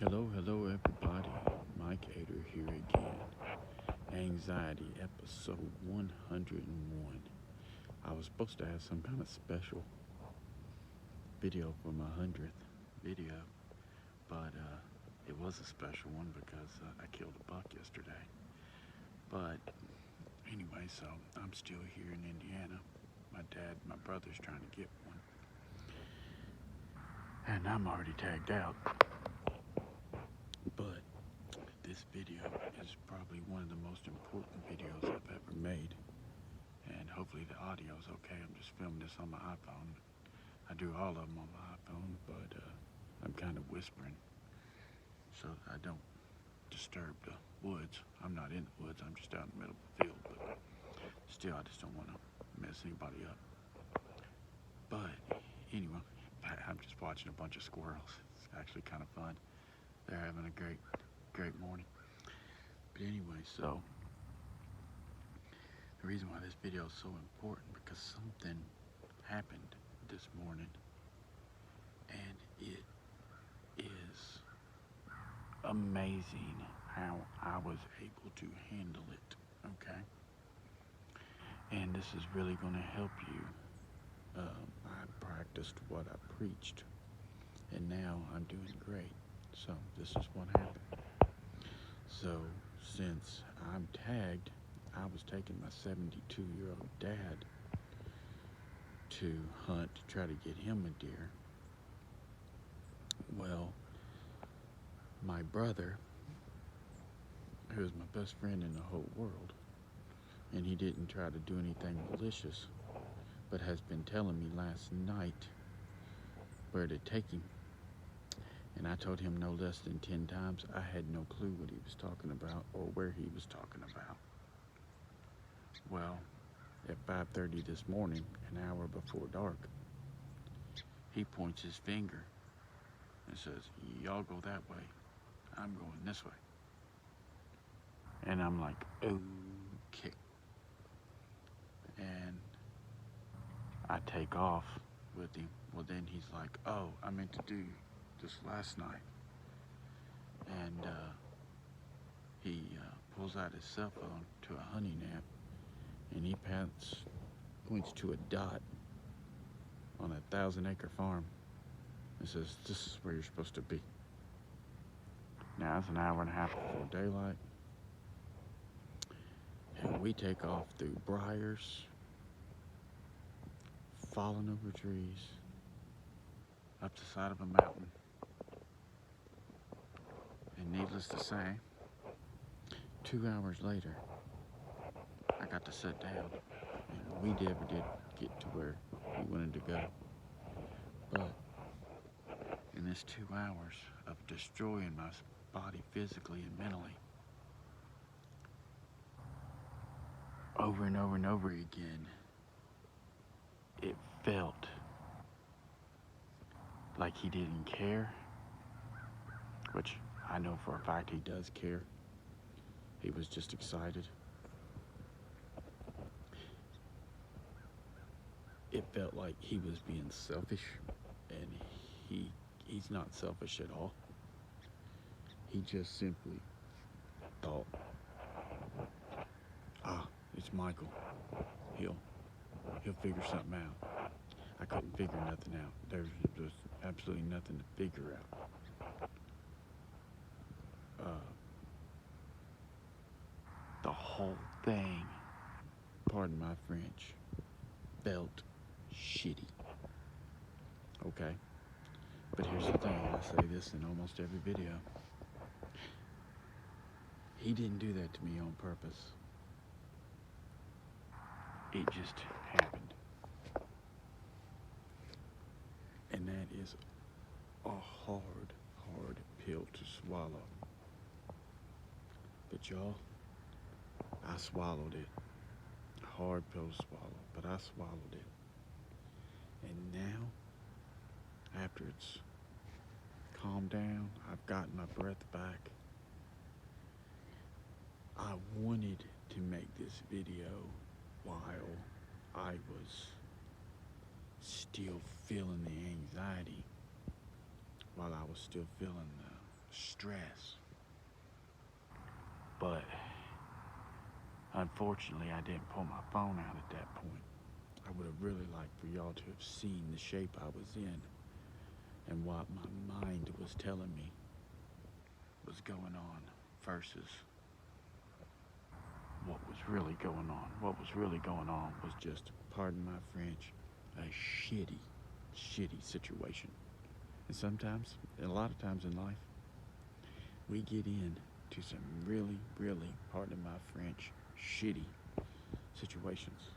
Hello everybody. Mike Ader here again. Anxiety episode 101. I was supposed to have some kind of special video for my 100th video, but it was a special one because I killed a buck yesterday. But anyway, so I'm still here in Indiana. My brother's trying to get one. And I'm already tagged out. But this video is probably one of the most important videos I've ever made. And hopefully the audio is okay. I'm just filming this on my iPhone. I do all of them on my iPhone, but I'm kind of whispering so I don't disturb the woods. I'm not in the woods, I'm just out in the middle of the field, but still I just don't want to mess anybody up. But anyway, I'm just watching a bunch of squirrels. It's actually kind of fun. They're having a great morning. But anyway, so the reason why this video is so important because something happened this morning and it is amazing how I was able to handle it, okay? And this is really going to help you. I practiced what I preached and now I'm doing great. So this is what happened. So since I'm tagged, I was taking my 72-year-old dad to hunt to try to get him a deer. Well, my brother, who is my best friend in the whole world, and he didn't try to do anything malicious, but has been telling me last night where to take him. And I told him no less than 10 times. I had no clue what he was talking about or where he was talking about. Well, at 5:30 this morning, an hour before dark, he points his finger and says, "Y'all go that way, I'm going this way." And I'm like, okay. And I take off with him. Well, then he's like, "Oh, I meant to do this last night." And he pulls out his cell phone to a hunting app and he points to a dot on a 1,000-acre farm and says, "This is where you're supposed to be." Now it's an hour and a half before daylight and we take off through briars, falling over trees, up the side of a mountain. And needless to say, 2 hours later, I got to sit down, and we never did get to where we wanted to go. But in this 2 hours of destroying my body physically and mentally, over and over and over again, it felt like he didn't care, which I know for a fact he does care. He was just excited. It felt like he was being selfish, and he's not selfish at all. He just simply thought, it's Michael. He'll figure something out. I couldn't figure nothing out. There's absolutely nothing to figure out. The whole thing, pardon my French, felt shitty. Okay? But here's the thing, I say this in almost every video. He didn't do that to me on purpose. It just happened. And that is a hard pill to swallow. But y'all, I swallowed it. Hard pill to swallow, but I swallowed it. And now, after it's calmed down, I've gotten my breath back. I wanted to make this video while I was still feeling the anxiety, while I was still feeling the stress. But unfortunately, I didn't pull my phone out at that point. I would have really liked for y'all to have seen the shape I was in and what my mind was telling me was going on versus what was really going on. What was really going on was just, pardon my French, a shitty situation. And sometimes, and a lot of times in life, we get into some really, pardon my French, shitty situations.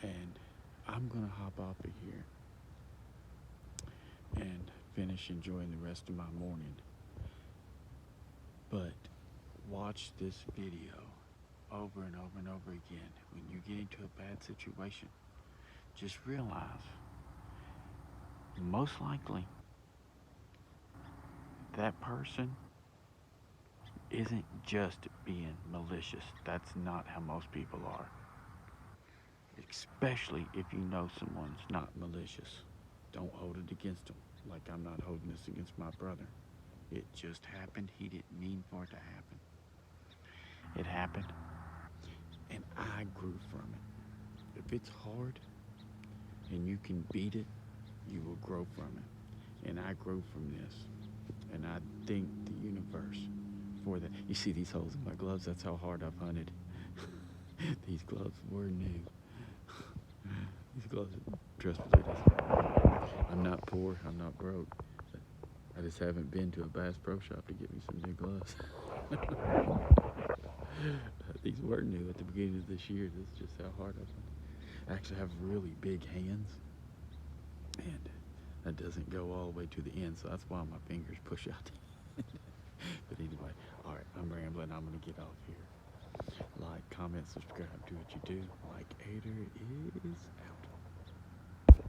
And I'm gonna hop off of here and finish enjoying the rest of my morning. But watch this video over and over and over again. When you get into a bad situation, just realize, most likely, that person isn't just being malicious. That's not how most people are. Especially if you know someone's not malicious. Don't hold it against them, like I'm not holding this against my brother. It just happened. He didn't mean for it to happen. It happened, and I grew from it. If it's hard and you can beat it, you will grow from it. And I grew from this. And I thank the universe for that. You see these holes in my gloves? That's how hard I've hunted. These gloves were new. These gloves, trust me, ladies, I'm not poor, I'm not broke. I just haven't been to a Bass Pro Shop to get me some new gloves. These were new at the beginning of this year. This is just how hard I've hunted. I actually have really big hands, and that doesn't go all the way to the end, so that's why my fingers push out. But anyway, all right, I'm rambling. I'm going to get off here. Like, comment, subscribe, do what you do. Like Ader is out.